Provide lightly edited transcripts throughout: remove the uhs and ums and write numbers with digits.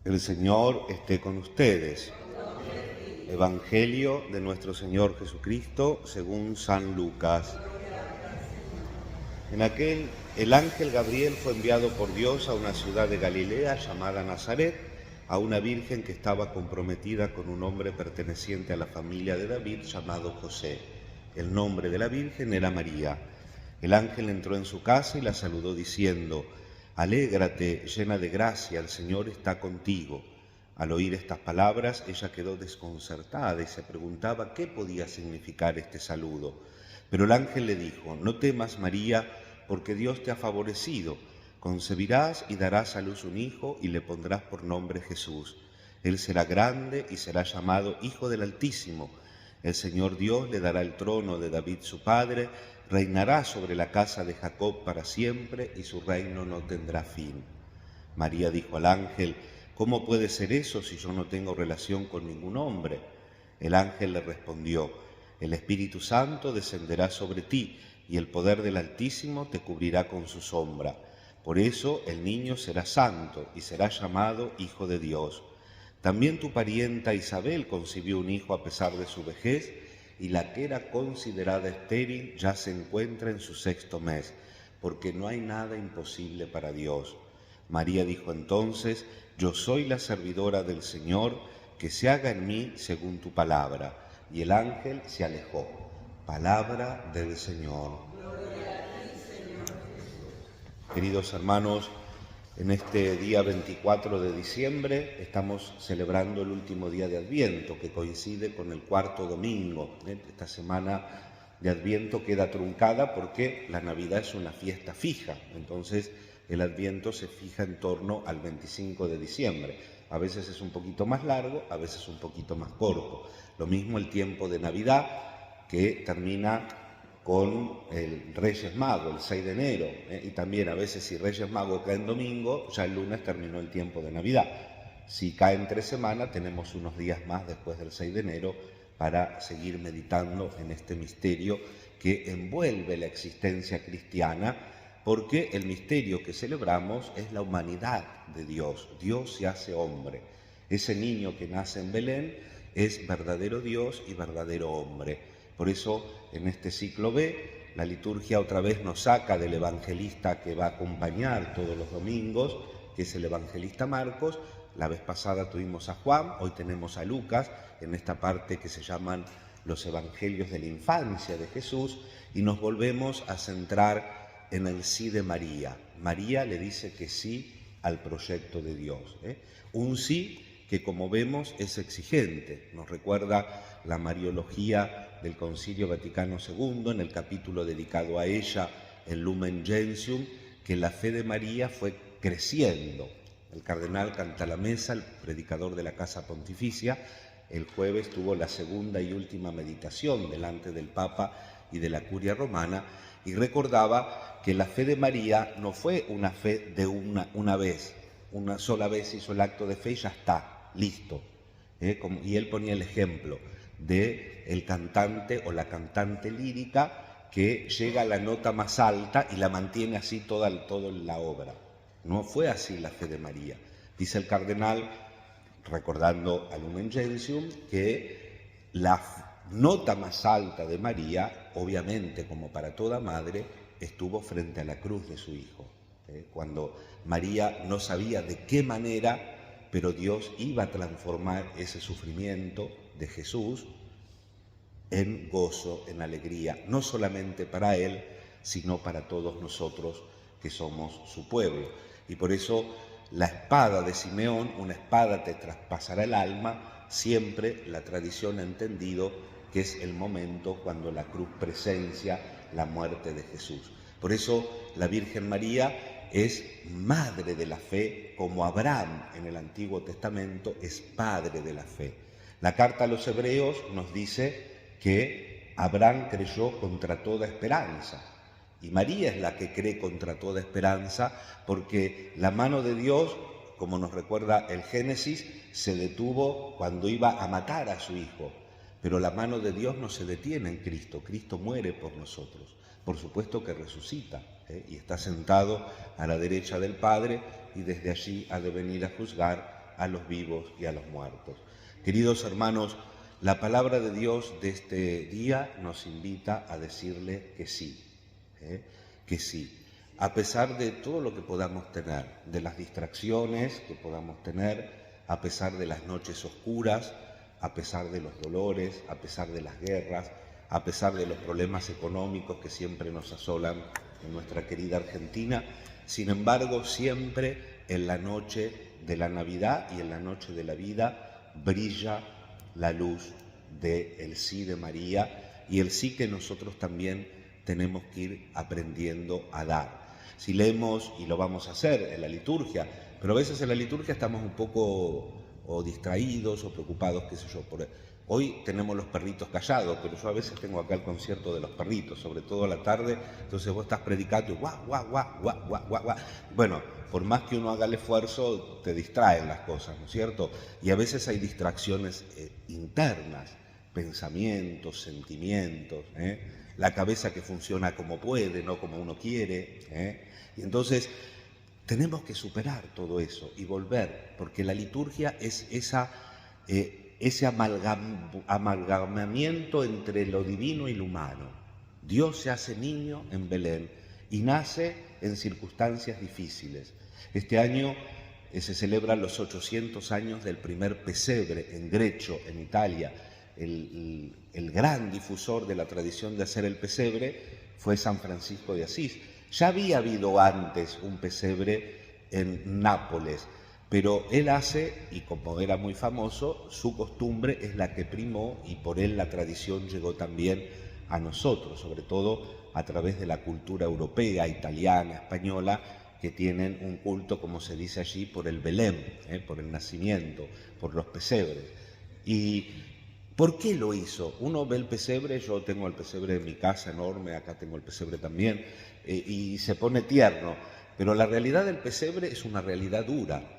El Señor esté con ustedes. Evangelio de nuestro Señor Jesucristo según San Lucas. El ángel Gabriel fue enviado por Dios a una ciudad de Galilea llamada Nazaret, a una virgen que estaba comprometida con un hombre perteneciente a la familia de David llamado José. El nombre de la virgen era María. El ángel entró en su casa y la saludó diciendo: «Alégrate, llena de gracia, el Señor está contigo». Al oír estas palabras, ella quedó desconcertada y se preguntaba qué podía significar este saludo. Pero el ángel le dijo: «No temas, María, porque Dios te ha favorecido. Concebirás y darás a luz un hijo y le pondrás por nombre Jesús. Él será grande y será llamado Hijo del Altísimo. El Señor Dios le dará el trono de David su padre, reinará sobre la casa de Jacob para siempre y su reino no tendrá fin». María dijo al ángel: «¿Cómo puede ser eso si yo no tengo relación con ningún hombre?». El ángel le respondió: «El Espíritu Santo descenderá sobre ti y el poder del Altísimo te cubrirá con su sombra. Por eso el niño será santo y será llamado Hijo de Dios. También tu parienta Isabel concibió un hijo a pesar de su vejez, y la que era considerada estéril ya se encuentra en su 6º mes, porque no hay nada imposible para Dios». María dijo entonces: «Yo soy la servidora del Señor, que se haga en mí según tu palabra». Y el ángel se alejó. Palabra del Señor. Queridos hermanos, en este día 24 de diciembre estamos celebrando el último día de Adviento, que coincide con el 4º domingo. Esta semana de Adviento queda truncada porque la Navidad es una fiesta fija, entonces el Adviento se fija en torno al 25 de diciembre. A veces es un poquito más largo, a veces un poquito más corto. Lo mismo el tiempo de Navidad, que termina con el Reyes Magos, el 6 de enero, y también a veces si Reyes Magos cae en domingo, ya el lunes terminó el tiempo de Navidad. Si cae entre semana, tenemos unos días más después del 6 de enero para seguir meditando en este misterio que envuelve la existencia cristiana, porque el misterio que celebramos es la humanidad de Dios. Dios se hace hombre. Ese niño que nace en Belén es verdadero Dios y verdadero hombre. Por eso, en este ciclo B, la liturgia otra vez nos saca del evangelista que va a acompañar todos los domingos, que es el evangelista Marcos. La vez pasada tuvimos a Juan, hoy tenemos a Lucas, en esta parte que se llaman los evangelios de la infancia de Jesús, y nos volvemos a centrar en el sí de María. María le dice que sí al proyecto de Dios. Un sí que, como vemos, es exigente. Nos recuerda la Mariología del Concilio Vaticano II, en el capítulo dedicado a ella, el Lumen Gentium, que la fe de María fue creciendo. El cardenal Cantalamessa, el predicador de la Casa Pontificia, el jueves tuvo la segunda y última meditación delante del Papa y de la Curia Romana, y recordaba que la fe de María no fue una fe de una vez, una sola vez hizo el acto de fe y ya está, listo. Y él ponía el ejemplo de el cantante o la cantante lírica que llega a la nota más alta y la mantiene así toda la obra. No fue así la fe de María. Dice el cardenal, recordando al Lumen Gentium, que la nota más alta de María, obviamente como para toda madre, estuvo frente a la cruz de su hijo. Cuando María no sabía de qué manera, pero Dios iba a transformar ese sufrimiento de Jesús en gozo, en alegría, no solamente para Él, sino para todos nosotros que somos su pueblo. Y por eso la espada de Simeón, una espada te traspasará el alma, siempre la tradición ha entendido que es el momento cuando la cruz presencia la muerte de Jesús. Por eso la Virgen María es madre de la fe, como Abraham en el Antiguo Testamento es padre de la fe. La carta a los Hebreos nos dice que Abraham creyó contra toda esperanza, y María es la que cree contra toda esperanza, porque la mano de Dios, como nos recuerda el Génesis, se detuvo cuando iba a matar a su hijo, pero la mano de Dios no se detiene en Cristo. Cristo muere por nosotros, por supuesto que resucita, y está sentado a la derecha del Padre, y desde allí ha de venir a juzgar a los vivos y a los muertos. Queridos hermanos, la palabra de Dios de este día nos invita a decirle que sí, que sí. A pesar de todo lo que podamos tener, de las distracciones que podamos tener, a pesar de las noches oscuras, a pesar de los dolores, a pesar de las guerras, a pesar de los problemas económicos que siempre nos asolan en nuestra querida Argentina, sin embargo, siempre en la noche de la Navidad y en la noche de la vida brilla la luz del sí de María y el sí que nosotros también tenemos que ir aprendiendo a dar. Si leemos, y lo vamos a hacer en la liturgia, pero a veces en la liturgia estamos un poco o distraídos o preocupados, qué sé yo. Hoy tenemos los perritos callados, pero yo a veces tengo acá el concierto de los perritos, sobre todo a la tarde, entonces vos estás predicando y guau, guau, guau, guau, guau, guau, guau. Bueno, por más que uno haga el esfuerzo, te distraen las cosas, ¿no es cierto? Y a veces hay distracciones internas, pensamientos, sentimientos, la cabeza que funciona como puede, no como uno quiere, y entonces tenemos que superar todo eso y volver, porque la liturgia es ese amalgamamiento entre lo divino y lo humano. Dios se hace niño en Belén y nace en circunstancias difíciles. Este año se celebran los 800 años del primer pesebre en Greccio, en Italia. El gran difusor de la tradición de hacer el pesebre fue San Francisco de Asís. Ya había habido antes un pesebre en Nápoles, pero él hace, y como era muy famoso, su costumbre es la que primó y por él la tradición llegó también a nosotros, sobre todo a través de la cultura europea, italiana, española, que tienen un culto, como se dice allí, por el Belén, por el nacimiento, por los pesebres. ¿Y por qué lo hizo? Uno ve el pesebre, yo tengo el pesebre en mi casa enorme, acá tengo el pesebre también, y se pone tierno, pero la realidad del pesebre es una realidad dura.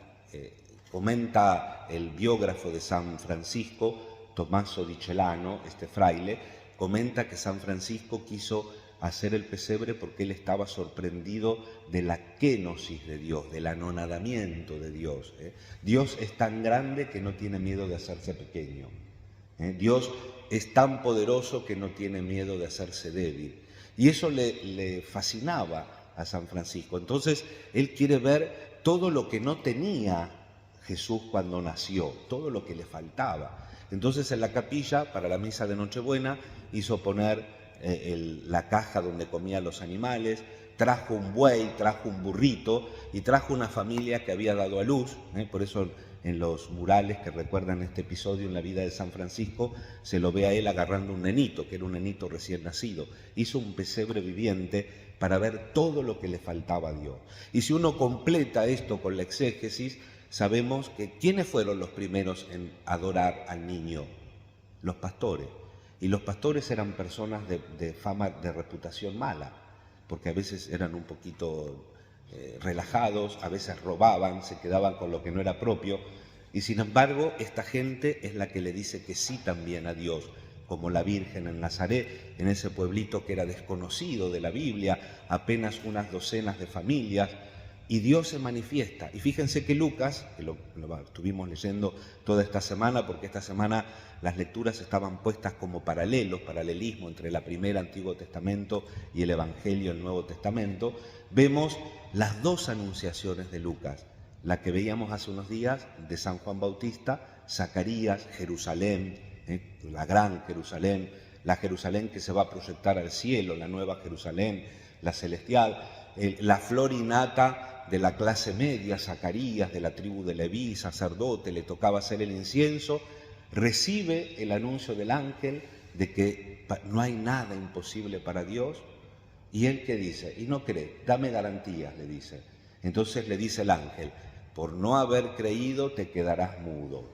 Comenta el biógrafo de San Francisco, Tommaso di Celano, este fraile, comenta que San Francisco quiso hacer el pesebre porque él estaba sorprendido de la kénosis de Dios, del anonadamiento de Dios. Dios es tan grande que no tiene miedo de hacerse pequeño. Dios es tan poderoso que no tiene miedo de hacerse débil. Y eso le fascinaba a San Francisco. Entonces, él quiere ver todo lo que no tenía Jesús cuando nació, todo lo que le faltaba. Entonces, en la capilla, para la misa de Nochebuena, hizo poner la caja donde comían los animales, trajo un buey, trajo un burrito y trajo una familia que había dado a luz. Por eso en los murales que recuerdan este episodio en la vida de San Francisco se lo ve a él agarrando un nenito, que era un nenito recién nacido. Hizo un pesebre viviente para ver todo lo que le faltaba a Dios. Y si uno completa esto con la exégesis, sabemos que ¿quiénes fueron los primeros en adorar al niño? Los pastores. Y los pastores eran personas de fama, de reputación mala, porque a veces eran un poquito relajados, a veces robaban, se quedaban con lo que no era propio, y sin embargo esta gente es la que le dice que sí también a Dios, como la Virgen en Nazaret, en ese pueblito que era desconocido de la Biblia, apenas unas docenas de familias, y Dios se manifiesta. Y fíjense que Lucas, que lo estuvimos leyendo toda esta semana, porque esta semana las lecturas estaban puestas como paralelismo entre la primera Antiguo Testamento y el Evangelio, el Nuevo Testamento, vemos las dos anunciaciones de Lucas, la que veíamos hace unos días de San Juan Bautista, Zacarías, Jerusalén, la gran Jerusalén, la Jerusalén que se va a proyectar al cielo, la nueva Jerusalén, la celestial, la flor y nata de la clase media, Zacarías, de la tribu de Leví, sacerdote, le tocaba hacer el incienso, recibe el anuncio del ángel de que no hay nada imposible para Dios, y él ¿qué dice? Y no cree, dame garantías, le dice. Entonces le dice el ángel, por no haber creído te quedarás mudo.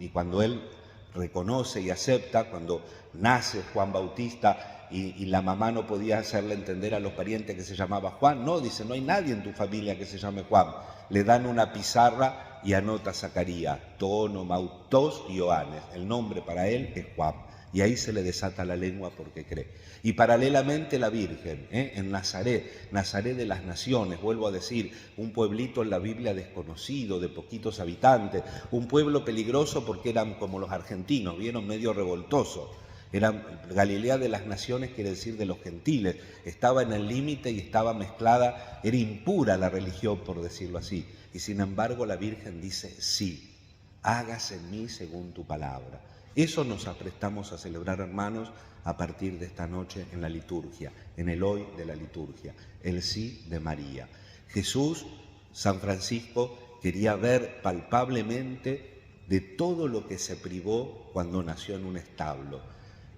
Y cuando él reconoce y acepta, cuando nace Juan Bautista y la mamá no podía hacerle entender a los parientes que se llamaba Juan, no, dice, no hay nadie en tu familia que se llame Juan. Le dan una pizarra y anota Zacarías, tonomautos Ioannes, el nombre para él es Juan. y ahí se le desata la lengua porque cree. Y paralelamente la Virgen, en Nazaret, Nazaret de las naciones, vuelvo a decir, un pueblito en la Biblia desconocido, de poquitos habitantes, un pueblo peligroso porque eran como los argentinos, vieron, medio revoltosos. Galilea de las naciones quiere decir de los gentiles, estaba en el límite y estaba mezclada, era impura la religión, por decirlo así. Y sin embargo la Virgen dice, sí, hágase en mí según tu palabra. Eso nos aprestamos a celebrar, hermanos, a partir de esta noche en la liturgia, en el hoy de la liturgia, el sí de María. Jesús, San Francisco, quería ver palpablemente de todo lo que se privó cuando nació en un establo.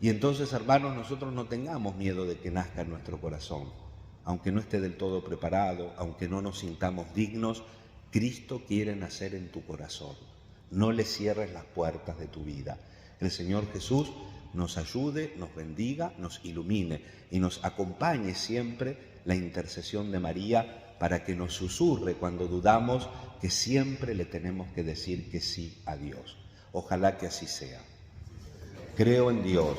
Y entonces, hermanos, nosotros no tengamos miedo de que nazca en nuestro corazón. Aunque no esté del todo preparado, aunque no nos sintamos dignos, Cristo quiere nacer en tu corazón. No le cierres las puertas de tu vida. El Señor Jesús nos ayude, nos bendiga, nos ilumine y nos acompañe siempre la intercesión de María para que nos susurre cuando dudamos que siempre le tenemos que decir que sí a Dios. Ojalá que así sea. Creo en Dios,